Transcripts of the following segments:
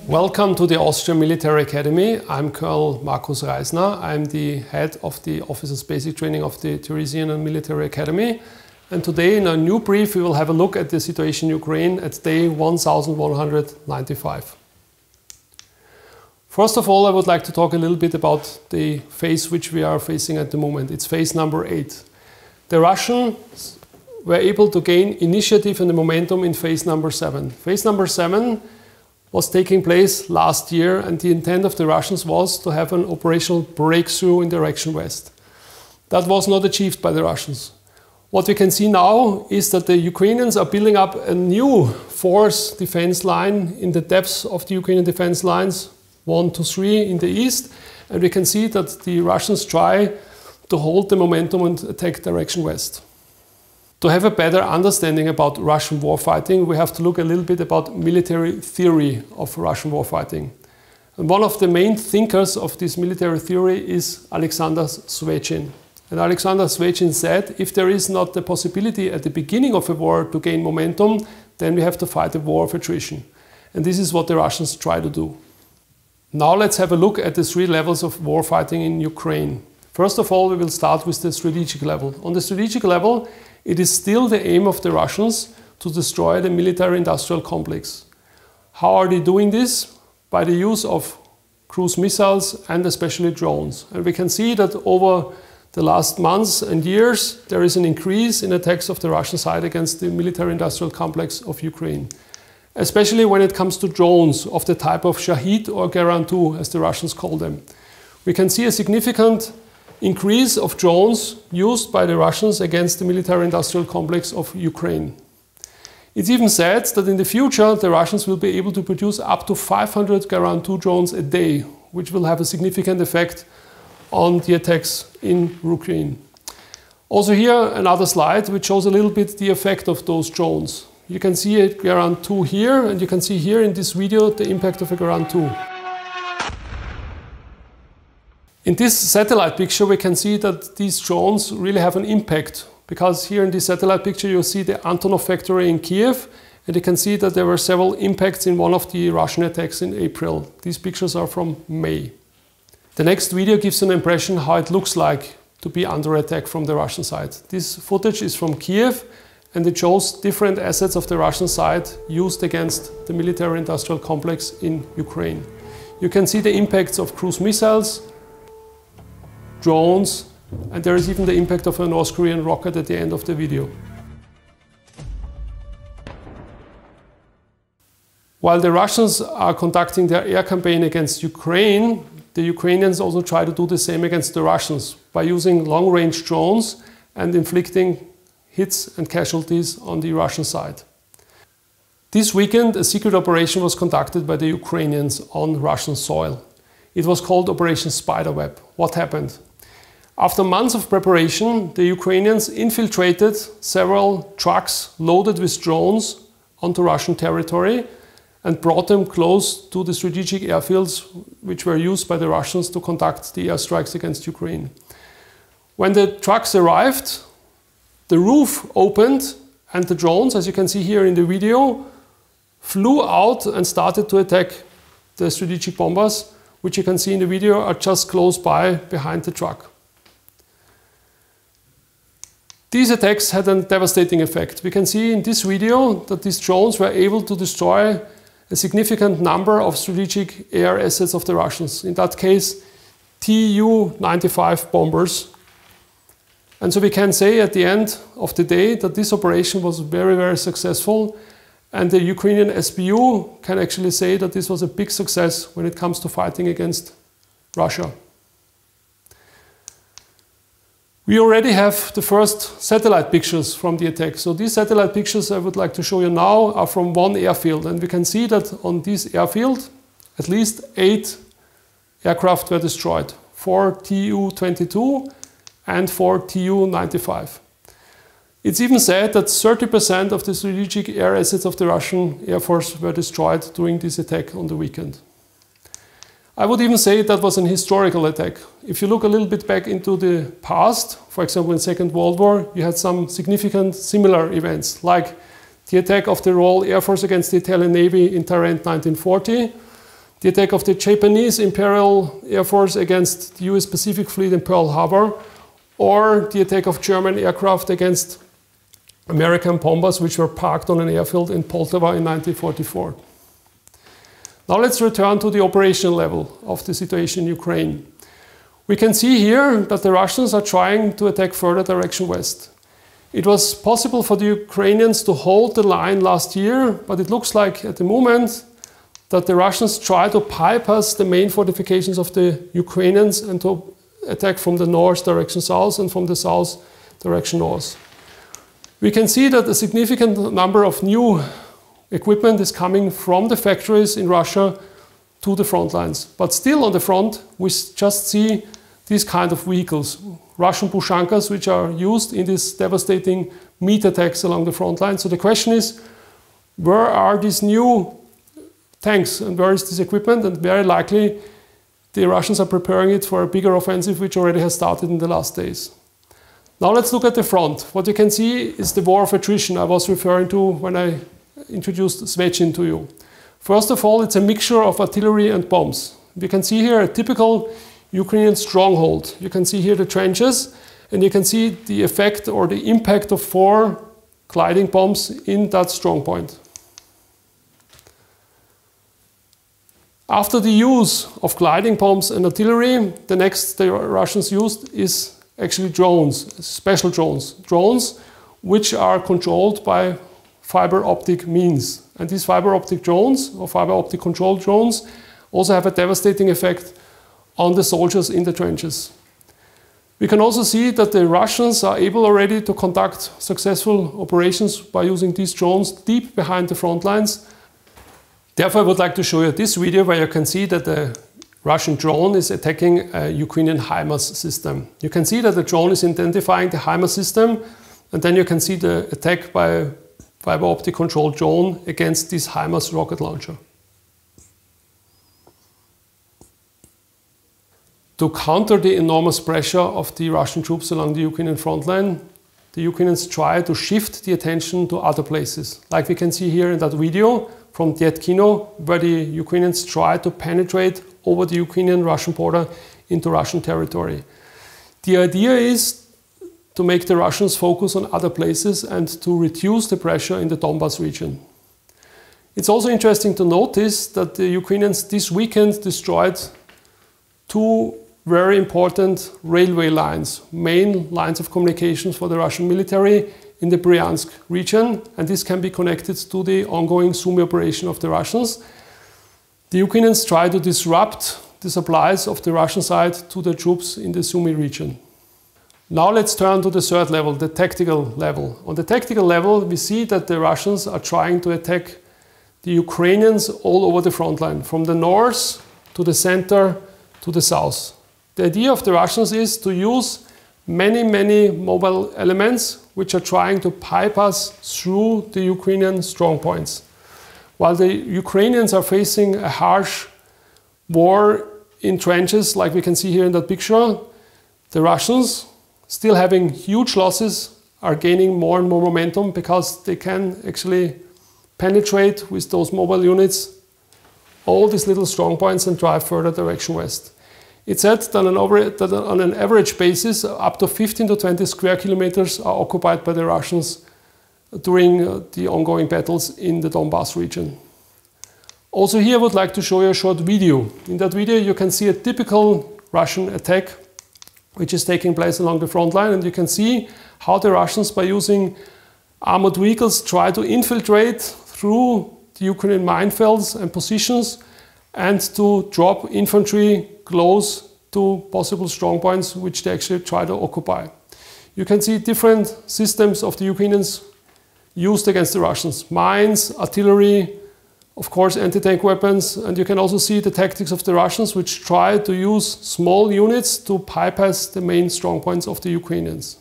Welcome to the Austrian Military Academy. I'm Colonel Markus Reisner. I'm the head of the Officers Basic Training of the Theresian Military Academy. And today in our new brief we will have a look at the situation in Ukraine at day 1195. First of all, I would like to talk a little bit about the phase which we are facing at the moment. It's phase number 8. The Russians were able to gain initiative and the momentum in phase number 7. Phase number 7 was taking place last year, and the intent of the Russians was to have an operational breakthrough in direction west. That was not achieved by the Russians. What we can see now is that the Ukrainians are building up a new force defense line in the depths of the Ukrainian defense lines, 1 to 3 in the east, and we can see that the Russians try to hold the momentum and attack direction west. To have a better understanding about Russian warfighting, we have to look a little bit about military theory of Russian warfighting. And one of the main thinkers of this military theory is Alexander Svechin. And Alexander Svechin said, if there is not the possibility at the beginning of a war to gain momentum, then we have to fight a war of attrition. And this is what the Russians try to do. Now let's have a look at the 3 levels of warfighting in Ukraine. First of all, we will start with the strategic level. On the strategic level, it is still the aim of the Russians to destroy the military-industrial complex. How are they doing this? By the use of cruise missiles and especially drones. And we can see that over the last months and years, there is an increase in attacks of the Russian side against the military-industrial complex of Ukraine. Especially when it comes to drones of the type of Shahid or Geran-2, as the Russians call them. We can see a significant increase of drones used by the Russians against the military-industrial complex of Ukraine. It's even said that in the future the Russians will be able to produce up to 500 Geran-2 drones a day, which will have a significant effect on the attacks in Ukraine. Also here another slide which shows a little bit the effect of those drones. You can see a Geran-2 here, and you can see here in this video the impact of a Geran-2. In this satellite picture we can see that these drones really have an impact, because here in this satellite picture you see the Antonov factory in Kiev, and you can see that there were several impacts in one of the Russian attacks in April. These pictures are from May. The next video gives an impression how it looks like to be under attack from the Russian side. This footage is from Kiev, and it shows different assets of the Russian side used against the military-industrial complex in Ukraine. You can see the impacts of cruise missiles, drones, and there is even the impact of a North Korean rocket at the end of the video. While the Russians are conducting their air campaign against Ukraine, the Ukrainians also try to do the same against the Russians by using long-range drones and inflicting hits and casualties on the Russian side. This weekend, a secret operation was conducted by the Ukrainians on Russian soil. It was called Operation Spiderweb. What happened? After months of preparation, the Ukrainians infiltrated several trucks loaded with drones onto Russian territory and brought them close to the strategic airfields which were used by the Russians to conduct the airstrikes against Ukraine. When the trucks arrived, the roof opened and the drones, as you can see here in the video, flew out and started to attack the strategic bombers, which you can see in the video are just close by behind the truck. These attacks had a devastating effect. We can see in this video that these drones were able to destroy a significant number of strategic air assets of the Russians. In that case, Tu-95 bombers. And so we can say at the end of the day that this operation was very, very successful, and the Ukrainian SBU can actually say that this was a big success when it comes to fighting against Russia. We already have the first satellite pictures from the attack. So these satellite pictures I would like to show you now are from one airfield, and we can see that on this airfield at least 8 aircraft were destroyed, 4 Tu-22 and 4 Tu-95. It's even said that 30% of the strategic air assets of the Russian Air Force were destroyed during this attack on the weekend. I would even say that was an historical attack. If you look a little bit back into the past, for example in the Second World War, you had some significant similar events, like the attack of the Royal Air Force against the Italian Navy in Tarent 1940, the attack of the Japanese Imperial Air Force against the US Pacific Fleet in Pearl Harbor, or the attack of German aircraft against American bombers which were parked on an airfield in Poltava in 1944. Now let's return to the operational level of the situation in Ukraine. We can see here that the Russians are trying to attack further direction west. It was possible for the Ukrainians to hold the line last year, but it looks like at the moment that the Russians try to bypass the main fortifications of the Ukrainians and to attack from the north direction south and from the south direction north. We can see that a significant number of new equipment is coming from the factories in Russia to the front lines. But still on the front, we just see these kind of vehicles, Russian Pushankas, which are used in these devastating meat attacks along the front line. So the question is, where are these new tanks and where is this equipment? And very likely the Russians are preparing it for a bigger offensive, which already has started in the last days. Now let's look at the front. What you can see is the war of attrition I was referring to when I introduced Svechin to you. First of all, it's a mixture of artillery and bombs. You can see here a typical Ukrainian stronghold. You can see here the trenches, and you can see the effect or the impact of 4 gliding bombs in that strong point. After the use of gliding bombs and artillery, the next the Russians used is actually drones, special drones. Drones which are controlled by fiber optic means. And these fiber optic drones, or fiber optic controlled drones, also have a devastating effect on the soldiers in the trenches. We can also see that the Russians are able already to conduct successful operations by using these drones deep behind the front lines. Therefore, I would like to show you this video where you can see that the Russian drone is attacking a Ukrainian HIMARS system. You can see that the drone is identifying the HIMARS system, and then you can see the attack by a fiber optic controlled drone against this HIMARS rocket launcher. To counter the enormous pressure of the Russian troops along the Ukrainian front line, the Ukrainians try to shift the attention to other places. Like we can see here in that video from Dyetkino, where the Ukrainians try to penetrate over the Ukrainian-Russian border into Russian territory. The idea is to make the Russians focus on other places and to reduce the pressure in the Donbas region. It's also interesting to notice that the Ukrainians this weekend destroyed 2 very important railway lines, main lines of communications for the Russian military in the Bryansk region, and this can be connected to the ongoing Sumy operation of the Russians. The Ukrainians try to disrupt the supplies of the Russian side to the troops in the Sumy region. Now let's turn to the third level, the tactical level. On the tactical level, we see that the Russians are trying to attack the Ukrainians all over the front line, from the north to the center to the south. The idea of the Russians is to use many mobile elements which are trying to bypass through the Ukrainian strong points. While the Ukrainians are facing a harsh war in trenches, like we can see here in that picture, the Russians, still having huge losses, are gaining more and more momentum because they can actually penetrate with those mobile units all these little strong points and drive further direction west. It's said that on an average basis, up to 15 to 20 square kilometers are occupied by the Russians during the ongoing battles in the Donbas region. Also here I would like to show you a short video. In that video you can see a typical Russian attack which is taking place along the front line, and you can see how the Russians, by using armored vehicles, try to infiltrate through the Ukrainian minefields and positions and to drop infantry close to possible strong points which they actually try to occupy. You can see different systems of the Ukrainians used against the Russians. Mines, artillery, of course anti-tank weapons, and you can also see the tactics of the Russians which try to use small units to bypass the main strong points of the Ukrainians.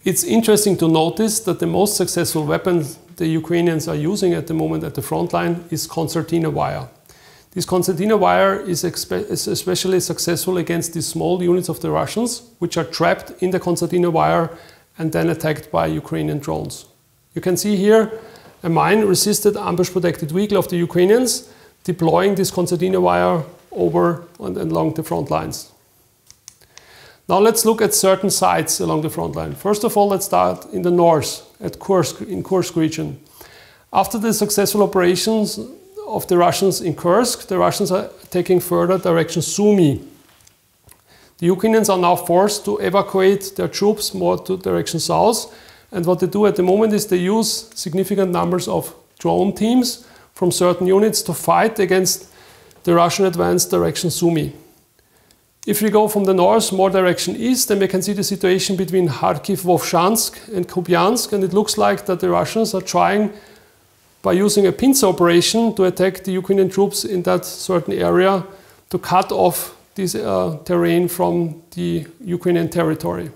It's interesting to notice that the most successful weapon the Ukrainians are using at the moment at the front line is concertina wire. This concertina wire is especially successful against these small units of the Russians, which are trapped in the concertina wire and then attacked by Ukrainian drones. You can see here a mine-resisted ambush-protected vehicle of the Ukrainians, deploying this concertina wire over and along the front lines. Now let's look at certain sites along the front line. First of all, let's start in the north, at Kursk, in Kursk region. After the successful operations of the Russians in Kursk, the Russians are taking further direction Sumy. The Ukrainians are now forced to evacuate their troops more to direction south, and what they do at the moment is they use significant numbers of drone teams from certain units to fight against the Russian advance direction Sumy. If we go from the north more direction east, then we can see the situation between Kharkiv, Vovchansk and Kupiansk, and it looks like that the Russians are trying, by using a pincer operation, to attack the Ukrainian troops in that certain area to cut off this terrain from the Ukrainian territory.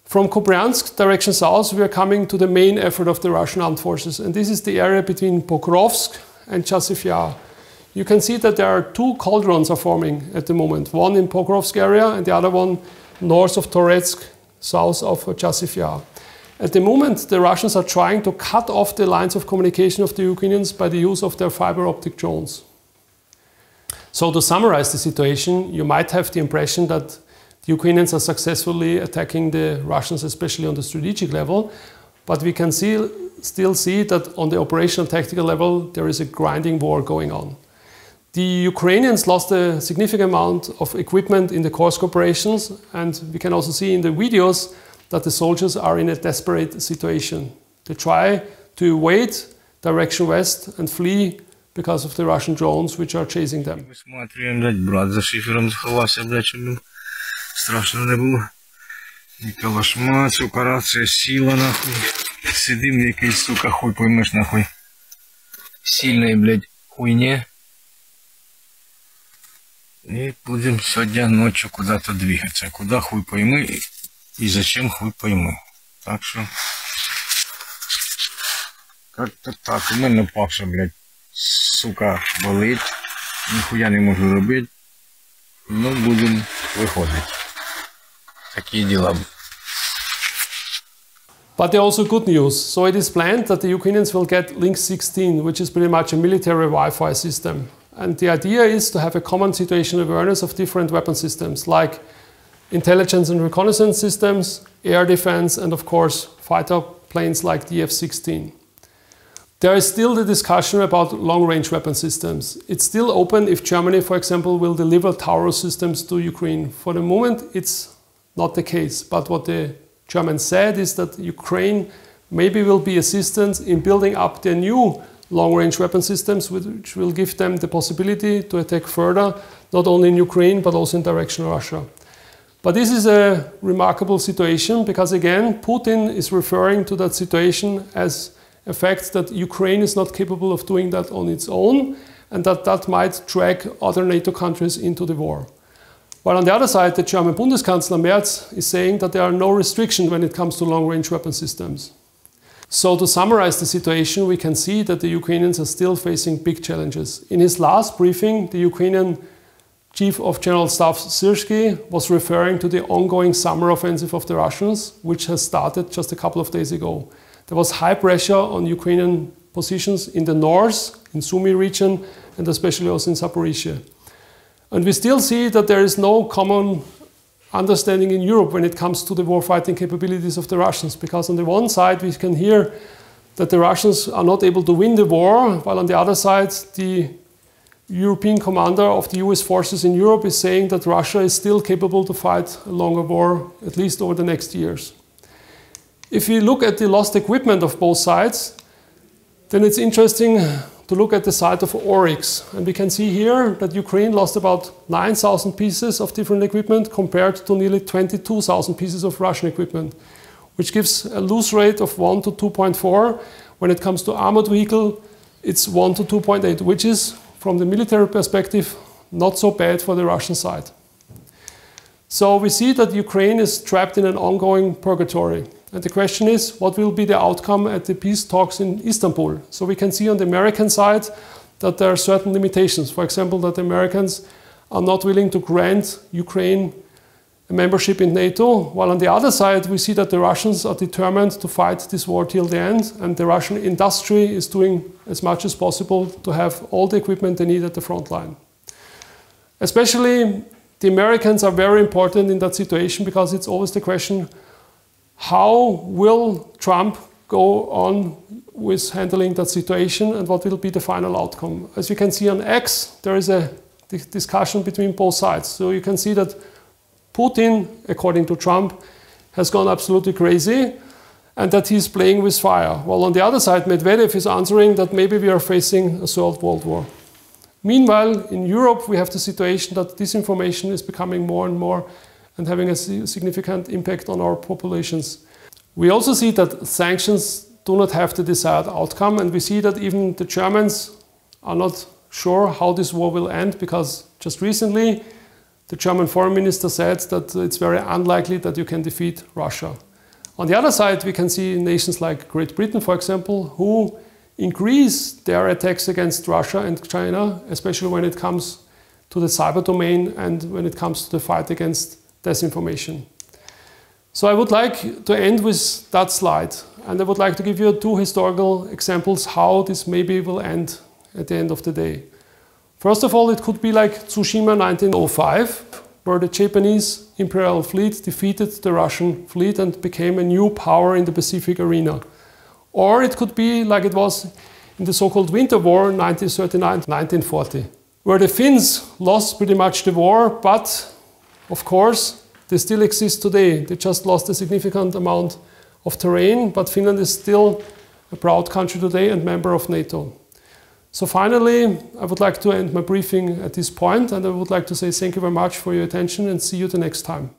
From Kupiansk direction south, we are coming to the main effort of the Russian armed forces, and this is the area between Pokrovsk and Chasiv Yar. You can see that there are two cauldrons are forming at the moment, one in Pokrovsk area and the other one north of Toretsk, south of Chasiv Yar. At the moment, the Russians are trying to cut off the lines of communication of the Ukrainians by the use of their fiber optic drones. So to summarize the situation, you might have the impression that the Ukrainians are successfully attacking the Russians, especially on the strategic level, but we can still see that on the operational tactical level, there is a grinding war going on. The Ukrainians lost a significant amount of equipment in the Kursk operations, and we can also see in the videos that the soldiers are in a desperate situation. They try to evade direction west and flee because of the Russian drones which are chasing them. Страшно не було. І калашма, цукара, це сіла, нахуй. Сидим в якийсь, сука, хуй поймеш, нахуй. Сильной, блядь, хуйне. И будем сегодня ночью куда-то двигаться. Куда хуй пойми и зачем хуй пойми. Так что... Как-то так. У мене паша, блядь, сука, болить. Нихуя не можу робити. Ну, будем виходити. Такие дела. But there are also good news. So it is planned that the Ukrainians will get Link 16, which is pretty much a military Wi-Fi system. And the idea is to have a common situational awareness of different weapon systems, like intelligence and reconnaissance systems, air defense, and of course, fighter planes like the F-16. There is still the discussion about long-range weapon systems. It's still open if Germany, for example, will deliver Taurus systems to Ukraine. For the moment, it's not the case. But what the Germans said is that Ukraine maybe will be assistance in building up their new long-range weapon systems, which will give them the possibility to attack further, not only in Ukraine, but also in direction of Russia. But this is a remarkable situation because, again, Putin is referring to that situation as a fact that Ukraine is not capable of doing that on its own, and that might drag other NATO countries into the war. While on the other side, the German Bundeskanzler Merz is saying that there are no restrictions when it comes to long-range weapon systems. So to summarize the situation, we can see that the Ukrainians are still facing big challenges. In his last briefing, the Ukrainian Chief of General Staff Syrsky was referring to the ongoing summer offensive of the Russians, which has started just a couple of days ago. There was high pressure on Ukrainian positions in the north, in Sumy region, and especially also in Zaporizhia. And we still see that there is no common understanding in Europe when it comes to the warfighting capabilities of the Russians, because on the one side we can hear that the Russians are not able to win the war, while on the other side the European commander of the US forces in Europe is saying that Russia is still capable to fight a longer war, at least over the next years. If we look at the lost equipment of both sides, then it's interesting to look at the side of Oryx. And we can see here that Ukraine lost about 9,000 pieces of different equipment compared to nearly 22,000 pieces of Russian equipment, which gives a loss rate of 1 to 2.4. When it comes to armored vehicle, it's 1 to 2.8, which is, from the military perspective, not so bad for the Russian side. So we see that Ukraine is trapped in an ongoing purgatory. And the question is, what will be the outcome at the peace talks in Istanbul? So we can see on the American side that there are certain limitations. For example, that the Americans are not willing to grant Ukraine a membership in NATO, while on the other side we see that the Russians are determined to fight this war till the end, and the Russian industry is doing as much as possible to have all the equipment they need at the front line. Especially the Americans are very important in that situation, because it's always the question, how will Trump go on with handling that situation and what will be the final outcome? As you can see on X, there is a discussion between both sides. So you can see that Putin, according to Trump, has gone absolutely crazy and that he's playing with fire. While on the other side, Medvedev is answering that maybe we are facing a third world war. Meanwhile, in Europe, we have the situation that disinformation is becoming more and more and having a significant impact on our populations. We also see that sanctions do not have the desired outcome, and we see that even the Germans are not sure how this war will end, because just recently the German foreign minister said that it's very unlikely that you can defeat Russia. On the other side, we can see nations like Great Britain, for example, who increase their attacks against Russia and China, especially when it comes to the cyber domain and when it comes to the fight against disinformation. So I would like to end with that slide, and I would like to give you two historical examples how this maybe will end at the end of the day. First of all, it could be like Tsushima 1905, where the Japanese Imperial Fleet defeated the Russian fleet and became a new power in the Pacific arena. Or it could be like it was in the so-called Winter War 1939-1940, where the Finns lost pretty much the war, but of course they still exist today. They just lost a significant amount of terrain, but Finland is still a proud country today and member of NATO. So finally, I would like to end my briefing at this point, and I would like to say thank you very much for your attention and see you the next time.